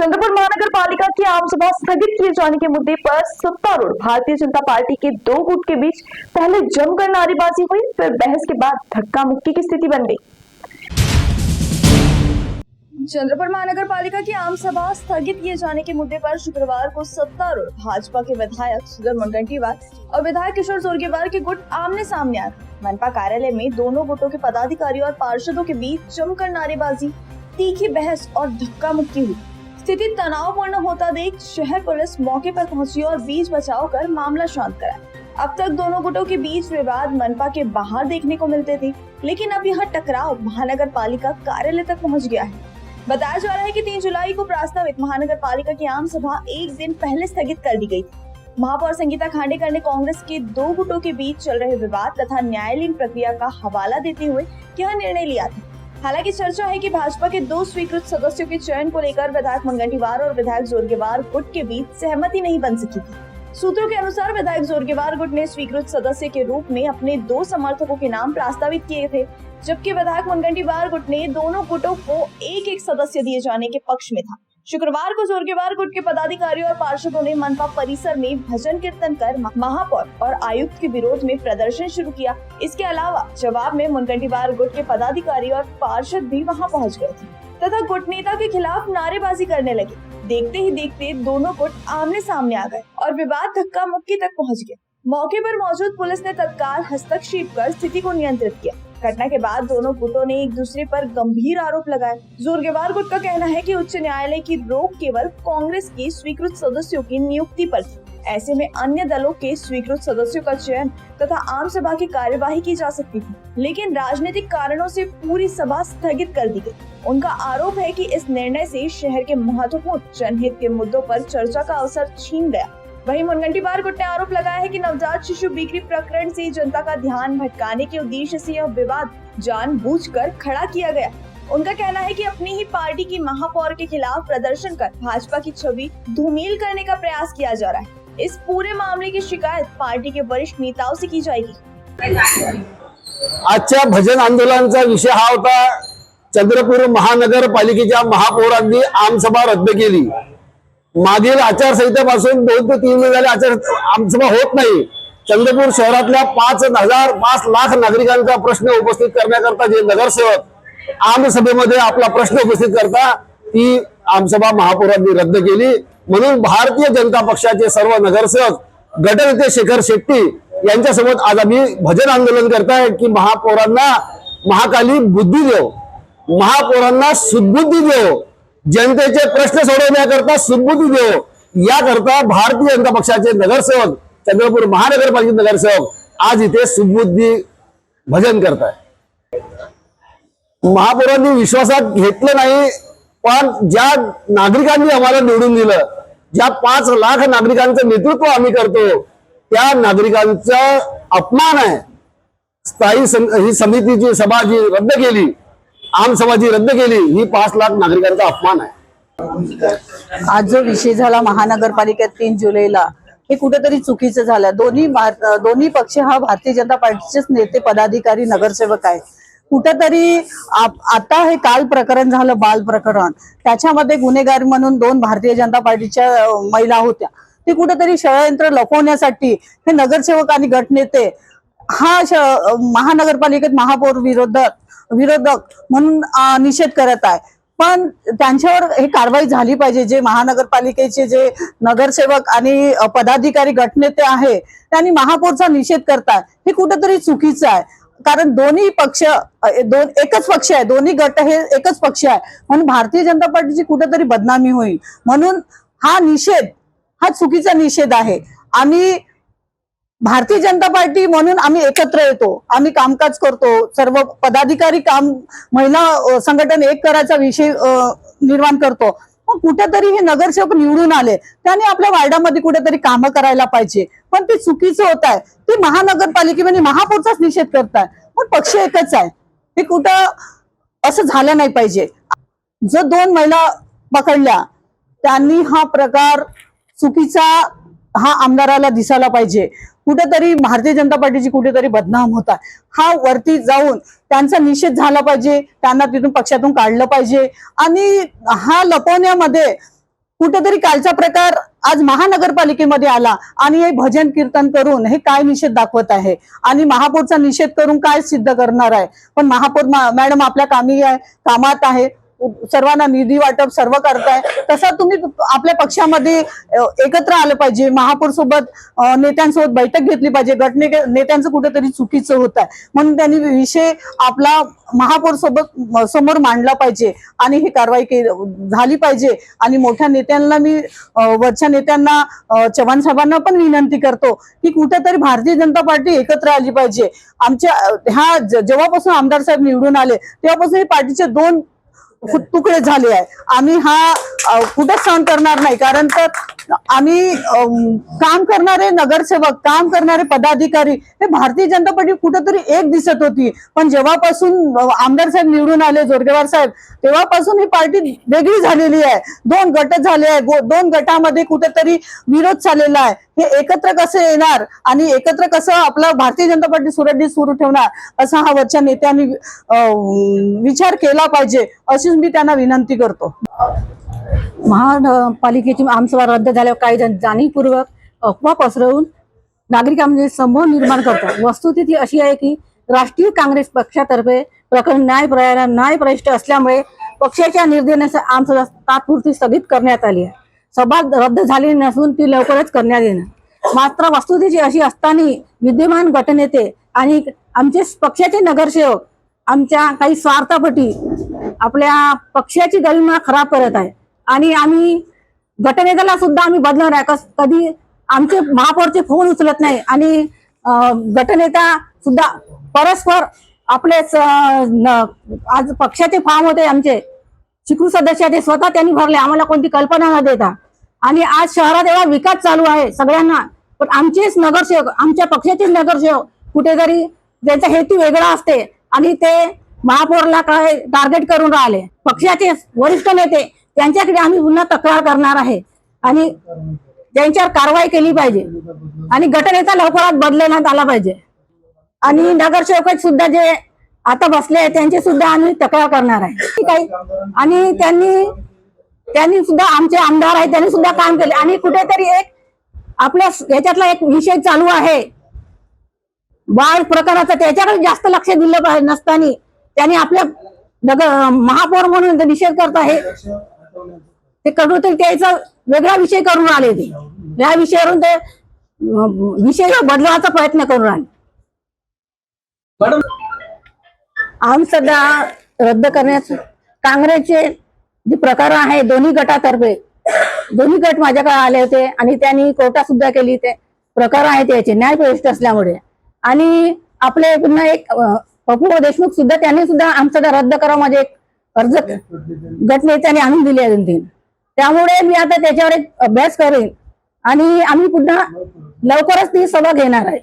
चंद्रपुर महानगर पालिका की आम सभा स्थगित किए जाने के मुद्दे पर सत्तारूढ़ भारतीय जनता पार्टी के दो गुट के बीच पहले जमकर नारेबाजी हुई, फिर बहस के बाद धक्का मुक्की की स्थिति बन गई। चंद्रपुर महानगर पालिका की आम सभा स्थगित किए जाने के मुद्दे पर शुक्रवार को सत्तारूढ़ भाजपा के विधायक सुधीर मुनगंटीवार और विधायक किशोर जोरगेवार के गुट आमने सामने आ गए। मनपा कार्यालय में दोनों गुटों के पदाधिकारियों और पार्षदों के बीच जमकर नारेबाजी, तीखी बहस और धक्का मुक्की हुई। स्थिति तनावपूर्ण होता देख शहर पुलिस मौके पर पहुंची और बीच बचाव कर मामला शांत कराया। अब तक दोनों गुटों के बीच विवाद मनपा के बाहर देखने को मिलते थे, लेकिन अब यह टकराव महानगर पालिका कार्यालय तक पहुंच गया है। बताया जा रहा है कि 3 जुलाई को प्रस्तावित महानगर पालिका की आम सभा एक दिन पहले स्थगित कर दी गई थी। महापौर संगीता खांडेकर ने कांग्रेस के दो गुटों के बीच चल रहे विवाद तथा न्यायालयीन प्रक्रिया का हवाला देते हुए यह निर्णय लिया था। हालांकि चर्चा है कि भाजपा के 2 स्वीकृत सदस्यों के चयन को लेकर विधायक मुनगंटीवार और विधायक जोरगेवार गुट के बीच सहमति नहीं बन सकी थी। सूत्रों के अनुसार विधायक जोरगेवार गुट ने स्वीकृत सदस्य के रूप में अपने 2 समर्थकों के नाम प्रस्तावित किए थे, जबकि विधायक मुनगंटीवार गुट ने दोनों गुटों को एक सदस्य दिए जाने के पक्ष में था। शुक्रवार को जोरगेवार गुट के पदाधिकारियों और पार्षदों ने मनपा परिसर में भजन कीर्तन कर महापौर और आयुक्त के विरोध में प्रदर्शन शुरू किया। इसके अलावा जवाब में मुनगंटीवार गुट के पदाधिकारी और पार्षद भी वहां पहुंच गए थे तथा गुट नेता के खिलाफ नारेबाजी करने लगे। देखते ही देखते दोनों गुट आमने सामने आ गए और विवाद धक्का मुक्की तक पहुँच गया। मौके पर मौजूद पुलिस ने तत्काल हस्तक्षेप कर स्थिति को नियंत्रित किया। घटना के बाद दोनों गुटों ने एक दूसरे पर गंभीर आरोप लगाए। जोरगेवार गुट का कहना है कि उच्च न्यायालय की रोक केवल कांग्रेस के स्वीकृत सदस्यों की नियुक्ति पर थी। ऐसे में अन्य दलों के स्वीकृत सदस्यों का चयन तथा आम सभा की कार्यवाही की जा सकती थी, लेकिन राजनीतिक कारणों से पूरी सभा स्थगित कर दी गई। उनका आरोप है कि इस निर्णय से शहर के महत्वपूर्ण जनहित के मुद्दों पर चर्चा का अवसर छीन गया। वहीं मुनगंटीवार गुट ने आरोप लगाया है कि नवजात शिशु बिक्री प्रकरण से जनता का ध्यान भटकाने के उद्देश्य से यह विवाद जानबूझकर खड़ा किया गया। उनका कहना है कि अपनी ही पार्टी की महापौर के खिलाफ प्रदर्शन कर भाजपा की छवि धूमिल करने का प्रयास किया जा रहा है। इस पूरे मामले की शिकायत पार्टी के वरिष्ठ नेताओं से की जाएगी। आजच्या भजन आंदोलनाचा विषय हा होता, चंद्रपूर महानगरपालिकेच्या महापौरांनी आमसभा रद्द केली। मागील आचारसंहितेपासून 2 ते 3 महिने झाले आमसभा होत नाही। चंद्रपूर शहरातल्या 5 लाख नागरिकांचा प्रश्न उपस्थित करण्याकरता जे नगरसेवक आमसभेमध्ये आपला प्रश्न उपस्थित करता, ती आमसभा महापौरांनी रद्द केली। म्हणून भारतीय जनता पक्षाचे सर्व नगरसेवक गटनेते शेखर शेट्टी यांच्यासोबत आज आम्ही भजन आंदोलन करताय की महापौरांना महाकाली बुद्धी देव, महापौरांना सुदबुद्धी देव, जनतेचे प्रश्न सोडवण्याकरता सुदबुद्धी देव, याकरता भारतीय जनता पक्षाचे नगरसेवक, चंद्रपूर महानगरपालिकेचे नगरसेवक आज इथे सुदबुद्धी भजन करताय। महापौरांनी विश्वासात घेतलं नाही, पण ज्या नागरिकांनी आम्हाला निवडून दिलं, ज्या 5 लाख नागरिकांचं नेतृत्व आम्ही करतो, त्या नागरिकांचा अपमान आहे। स्थायी ही समितीची सभा जी रद्द केली, आम सभा जी रद्द केली, ही 5 लाख नागरिकांचा अपमान आहे। आज जो विषय झाला महानगरपालिकेत 3 जुलैला, हे कुठेतरी चुकीचं झालं। दोन्ही पक्ष हा भारतीय जनता पार्टीचेच नेते, पदाधिकारी, नगरसेवक आहे। कुठेतरी आता हे काल प्रकरण झालं, बाल प्रकरण, त्याच्यामध्ये गुन्हेगार म्हणून 2 भारतीय जनता पार्टीच्या महिला होत्या। ते कुठेतरी षडयंत्र लपवण्यासाठी हे नगरसेवक आणि गटनेते हा महानगरपालिकेत महापौर विरोधक म्हणून निषेध करत आहे। पण त्यांच्यावर हे कारवाई झाली पाहिजे। जे महानगरपालिकेचे जे नगरसेवक आणि पदाधिकारी गटनेते आहे, त्यांनी महापौरचा निषेध करतात, हे कुठेतरी चुकीचं आहे। कारण दोन्ही पक्ष एकच पक्ष आहे, दोन्ही गट हे एकच पक्ष आहे, म्हणून भारतीय जनता पार्टीची कुठेतरी बदनामी होईल। म्हणून हा निषेध हा चुकीचा निषेध आहे। आणि भारतीय जनता पार्टी म्हणून आम्ही एकत्र येतो, आम्ही कामकाज करतो, सर्व पदाधिकारी महिला संघटन एक करायचा विषय निर्माण करतो। पण कुठेतरी हे नगरसेवक निवडून आले, त्यांनी आपल्या वार्डामध्ये कुठेतरी कामं करायला पाहिजे, पण ते चुकीचं होत आहे। ते महानगरपालिकेमध्ये महापौरचाच निषेध करताय, पण पक्ष एकच आहे, हे कुठं असं झालं नाही पाहिजे। जो 2 महिला पकडल्या, त्यांनी हा प्रकार चुकीचा हा आमदाराला दिसायला पाहिजे। कुठेतरी भारतीय जनता पार्टीची कुठेतरी बदनाम होत आहे। हा वरती जाऊन त्यांचा निषेध झाला पाहिजे, त्यांना तिथून पक्षातून काढलं पाहिजे। आणि हा लपवण्यामध्ये कुठेतरी कालचा प्रकार आज महानगरपालिकेमध्ये आला आणि हे भजन कीर्तन करून हे काय निषेध दाखवत आहे आणि महापौरचा निषेध करून काय सिद्ध करणार आहे. पण महापौर मॅडम आपल्या कामात आहे, सर्वांना निधी वाटप सर्व करताय. तसा तुम्ही आपल्या पक्षामध्ये एकत्र आलं पाहिजे, महापौर सोबत नेत्यांसोबत बैठक घेतली पाहिजे. नेत्यांचं कुठेतरी चुकीचं होत आहे म्हणून त्यांनी विषय आपला महापौर सोबत समोर मांडला पाहिजे आणि ही कारवाई झाली पाहिजे. आणि मोठ्या नेत्यांना मी वरच्या नेत्यांना चव्हाण साहेबांना पण विनंती करतो की कुठेतरी भारतीय जनता पार्टी एकत्र आली पाहिजे. आमच्या ह्या जेव्हापासून आमदार साहेब निवडून आले तेव्हापासून ही पार्टीचे दोन तुकडे झाले आहे. आम्ही हा कुठेच सहन करणार नाही, कारण तर आम्ही काम करणारे नगरसेवक, काम करणारे पदाधिकारी हे भारतीय जनता पार्टी कुठेतरी एक दिसत होती. पण जेव्हापासून आमदार साहेब निवडून आले, जोरगेवार साहेब, तेव्हापासून ही पार्टी वेगळी झालेली आहे. दोन गट झाले आहे, दोन गटामध्ये कुठेतरी विरोध चाललेला आहे. हे एकत्र कसं येणार आणि एकत्र कसं आपला भारतीय जनता पार्टी सुरळीत सुरू ठेवणार असा हा वरच्या नेत्यांनी विचार केला पाहिजे अशीच मी त्यांना विनंती करतो. महापालिकेची आमसभा रद्द झाल्यावर काही जण जाणीवपूर्वक अफवा पसरवून नागरिकांमध्ये संभ्रम निर्माण करतात. वस्तुस्थिती अशी आहे की राष्ट्रीय काँग्रेस पक्षातर्फे प्रकरण न्यायप्रविष्ट असल्यामुळे पक्षाच्या निर्णयानुसार आमसभा तात्पुरती स्थगित करण्यात आली आहे. सभा रद्द झाली नसून ती लवकरच करण्यात येणार. मात्र वस्तुस्थिती अशी असताना विद्यमान गटनेते आणि आमचे पक्षाचे नगरसेवक आमच्या काही स्वार्थापोटी आपल्या पक्षाची गरिमा खराब करत आहे आणि आम्ही गटनेत्याला सुद्धा आम्ही बदलणार आहे. कधी आमचे महापौरचे फोन उचलत नाही आणि गटनेता सुद्धा परस्पर आपलेच आज पक्षाचे फॉर्म होते आमचे स्वीकृत सदस्य ते स्वतः त्यांनी भरले, आम्हाला कोणती कल्पना न देता. आणि आज शहरात एवढा विकास चालू आहे सगळ्यांना, पण आमचेच नगरसेवक, आमच्या पक्षाचेच नगरसेवक कुठेतरी त्यांचा हेतू वेगळा असते आणि ते महापौरला काय टार्गेट करून राहिले. पक्षाचे वरिष्ठ नेते त्यांच्याकडे आम्ही पुन्हा तक्रार करणार आहे आणि त्यांच्यावर कारवाई केली पाहिजे आणि गटनेता लवकरात बदलण्यात आला पाहिजे. आणि नगरसेवक सुद्धा जे आता बसले त्यांचे सुद्धा आम्ही तक्रार करणार आहे. ठीक आहे. आणि त्यांनी सुद्धा आमचे आमदार आहेत, त्यांनी सुद्धा काम केले आणि कुठेतरी एक आपल्या याच्यातला एक विषय चालू आहे बाळ प्रकाराचा, त्याच्याकडे जास्त लक्ष दिलं पाहिजे नसताना त्यांनी आपल्या महापौर म्हणून निषेध करत आहे. ते कुठेतरी त्याचा वेगळा विषय करून आले, ते या विषयावरून ते विषय बदलवायचा प्रयत्न करून आले. आमसभा रद्द करण्यास काँग्रेसचे जे प्रकार आहे दोन्ही गटातर्फे, दोन्ही गट माझ्याकडे आले होते आणि त्यांनी कोर्टात सुद्धा केली. ते प्रकार आहे त्याचे न्यायप्रविष्ट असल्यामुळे. आणि आपले पुन्हा एक पप्पू देशमुख सुद्धा त्यांनी सुद्धा आमसभा रद्द करा माझे एक अर्ज गटनेत्याने आणून दिले आहे 2-3. त्यामुळे मी आता त्याच्यावर एक अभ्यास करेन आणि आम्ही पुन्हा लवकरच ती सभा घेणार आहे.